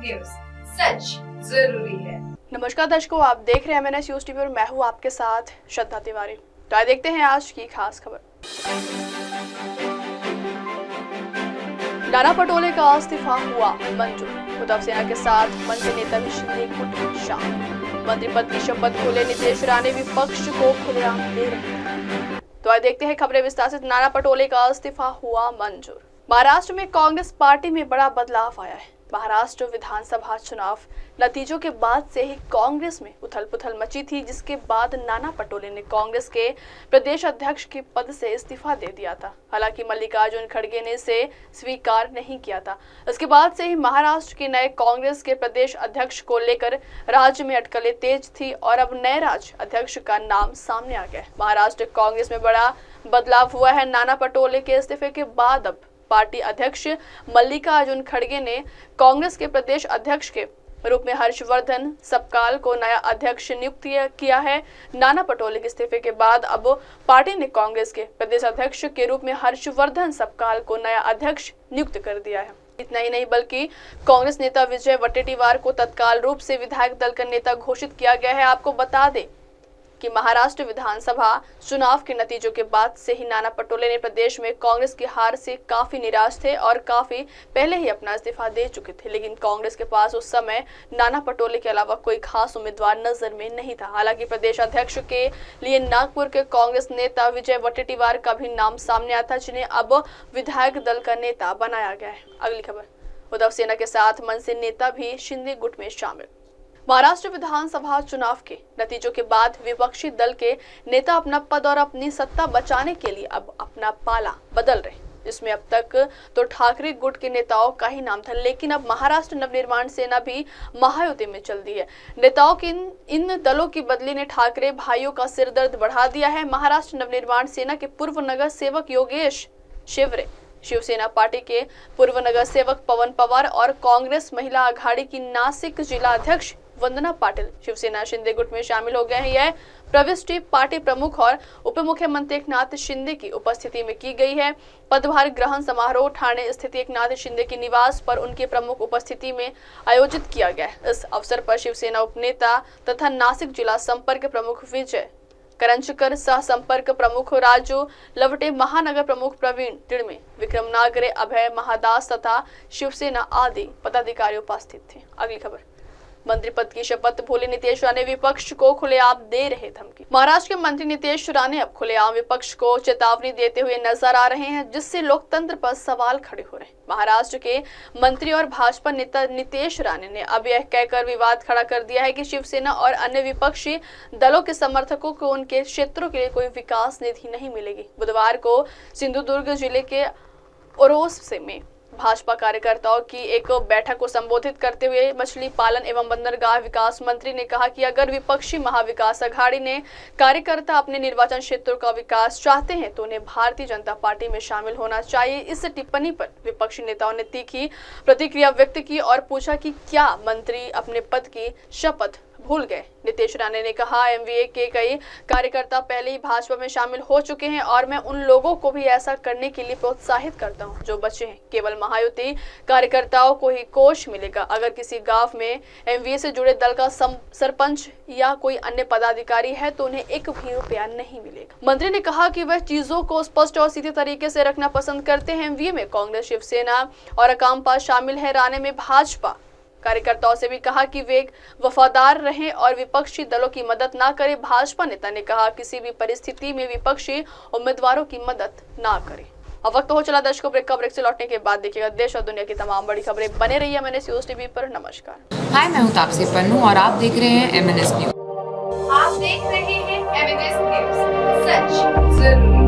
News, सच जरूरी है। नमस्कार दर्शकों, आप देख रहे हैं MNS न्यूज टीवी और मैं हूं आपके साथ श्रद्धा तिवारी। तो आइए देखते हैं आज की खास खबर। नाना पटोले का इस्तीफा हुआ मंजूर। उद्धव सेना के साथ मंत्री नेता भी शिंदे गुट में शामिल। मंत्री पद की शपथ खोले नीतीश राणे विपक्ष को खुलेआम दे रहे हैं। तो आइए देखते हैं खबरें विस्तार से। नाना पटोले का इस्तीफा हुआ मंजूर। महाराष्ट्र में कांग्रेस पार्टी में बड़ा बदलाव आया है। महाराष्ट्र विधानसभा चुनाव नतीजों के बाद से ही कांग्रेस में उथल-पुथल मची थी, जिसके बाद नाना पटोले ने कांग्रेस के प्रदेश अध्यक्ष के पद से इस्तीफा दे दिया था। हालांकि मल्लिकार्जुन खड़गे ने इसे स्वीकार नहीं किया था। इसके बाद से ही महाराष्ट्र के नए कांग्रेस के प्रदेश अध्यक्ष को लेकर राज्य में अटकलें तेज थी और अब नए राज्य अध्यक्ष का नाम सामने आ गया। महाराष्ट्र कांग्रेस में बड़ा बदलाव हुआ है। नाना पटोले के इस्तीफे के बाद अब पार्टी अध्यक्ष मल्लिकार्जुन खड़गे ने कांग्रेस के प्रदेश अध्यक्ष के रूप में हर्षवर्धन सपकाल को नया अध्यक्ष नियुक्त किया है। नाना पटोले के इस्तीफे के बाद अब पार्टी ने कांग्रेस के प्रदेश अध्यक्ष के रूप में हर्षवर्धन सपकाल को नया अध्यक्ष नियुक्त कर दिया है। इतना ही नहीं बल्कि कांग्रेस नेता विजय वडेट्टीवार को तत्काल रूप से विधायक दल का नेता घोषित किया गया है। आपको बता दें कि महाराष्ट्र विधानसभा चुनाव के नतीजों के बाद से ही नाना पटोले ने प्रदेश में कांग्रेस की हार से काफी निराश थे और काफी पहले ही अपना इस्तीफा दे चुके थे। लेकिन कांग्रेस के पास उस समय नाना पटोले के अलावा कोई खास उम्मीदवार नजर में नहीं था। हालांकि प्रदेश अध्यक्ष के लिए नागपुर के कांग्रेस नेता विजय वडेट्टीवार का भी नाम सामने आया था, जिन्हें अब विधायक दल का नेता बनाया गया है। अगली खबर, उद्धव सेना के साथ मनसे नेता भी शिंदे गुट में शामिल। महाराष्ट्र विधानसभा चुनाव के नतीजों के बाद विपक्षी दल के नेता अपना पद और अपनी सत्ता बचाने के लिए अब अपना पाला बदल रहे। इसमें अब तक तो ठाकरे गुट के नेताओं का ही नाम था, लेकिन अब महाराष्ट्र नवनिर्माण सेना भी महायुति में चल दी है। नेताओं की इन दलों की बदली ने ठाकरे भाइयों का सिरदर्द बढ़ा दिया है। महाराष्ट्र नवनिर्माण सेना के पूर्व नगर सेवक योगेश शिवरे, शिवसेना पार्टी के पूर्व नगर सेवक पवन पवार और कांग्रेस महिला आघाड़ी की नासिक जिला अध्यक्ष वंदना पाटिल शिवसेना शिंदे गुट में शामिल हो गए हैं। यह प्रविष्टि पार्टी प्रमुख और उप मुख्यमंत्री एकनाथ शिंदे की उपस्थिति में की गई है। पदभार ग्रहण समारोह ठाणे स्थित एकनाथ शिंदे के निवास पर उनके प्रमुख उपस्थिति में आयोजित किया गया है। इस अवसर पर शिवसेना उपनेता तथा नासिक जिला संपर्क प्रमुख विजय करंजकर, सह संपर्क प्रमुख राजू लवटे, महानगर प्रमुख प्रवीण तिड़मे, विक्रम नागरे, अभय महादास तथा शिवसेना आदि पदाधिकारी उपस्थित थे। अगली खबर, मंत्री पद की शपथ भूले नीतीश राणे विपक्ष को खुलेआम दे रहे धमकी। महाराष्ट्र के मंत्री नीतीश राणे अब खुलेआम विपक्ष को चेतावनी देते हुए नजर आ रहे हैं, जिससे लोकतंत्र पर सवाल खड़े हो रहे हैं। महाराष्ट्र के मंत्री और भाजपा नेता नीतीश राणे ने अब यह कहकर विवाद खड़ा कर दिया है कि शिवसेना और अन्य विपक्षी दलों के समर्थकों को उनके क्षेत्रों के लिए कोई विकास निधि नहीं मिलेगी। बुधवार को सिंधुदुर्ग जिले के ओरोस में भाजपा कार्यकर्ताओं की एक बैठक को संबोधित करते हुए मछली पालन एवं बंदरगाह विकास मंत्री ने कहा कि अगर विपक्षी महाविकास अघाड़ी ने कार्यकर्ता अपने निर्वाचन क्षेत्रों का विकास चाहते हैं तो उन्हें भारतीय जनता पार्टी में शामिल होना चाहिए। इस टिप्पणी पर विपक्षी नेताओं ने तीखी प्रतिक्रिया व्यक्त की और पूछा कि क्या मंत्री अपने पद की शपथ भूल गए। नीतीश राणे ने कहा, MVA के कई कार्यकर्ता पहले ही भाजपा में शामिल हो चुके हैं और मैं उन लोगों को भी ऐसा करने के लिए प्रोत्साहित करता हूं जो बचे हैं। केवल महायुति कार्यकर्ताओं को ही कोष मिलेगा। अगर किसी गांव में MVA से जुड़े दल का सरपंच या कोई अन्य पदाधिकारी है तो उन्हें एक भी रुपया नहीं मिलेगा। मंत्री ने कहा कि वह चीजों को स्पष्ट और सीधे तरीके से रखना पसंद करते हैं। MVA में कांग्रेस, शिवसेना और अकामपा शामिल है। राणे में भाजपा कार्यकर्ताओं से भी कहा कि वे वफादार रहें और विपक्षी दलों की मदद ना करें। भाजपा नेता ने कहा किसी भी परिस्थिति में विपक्षी उम्मीदवारों की मदद ना करें। अब वक्त हो चला दर्शकों ब्रेक का। ब्रेक से लौटने के बाद देखिएगा देश और दुनिया की तमाम बड़ी खबरें। बने रहिए MNS न्यूज टीवी पर। नमस्कार। हाय, मैं हूं तापसी पन्नू और आप देख रहे हैं MNS न्यूज। आप देख रहे हैं MNS न्यूज, सच जरूरी।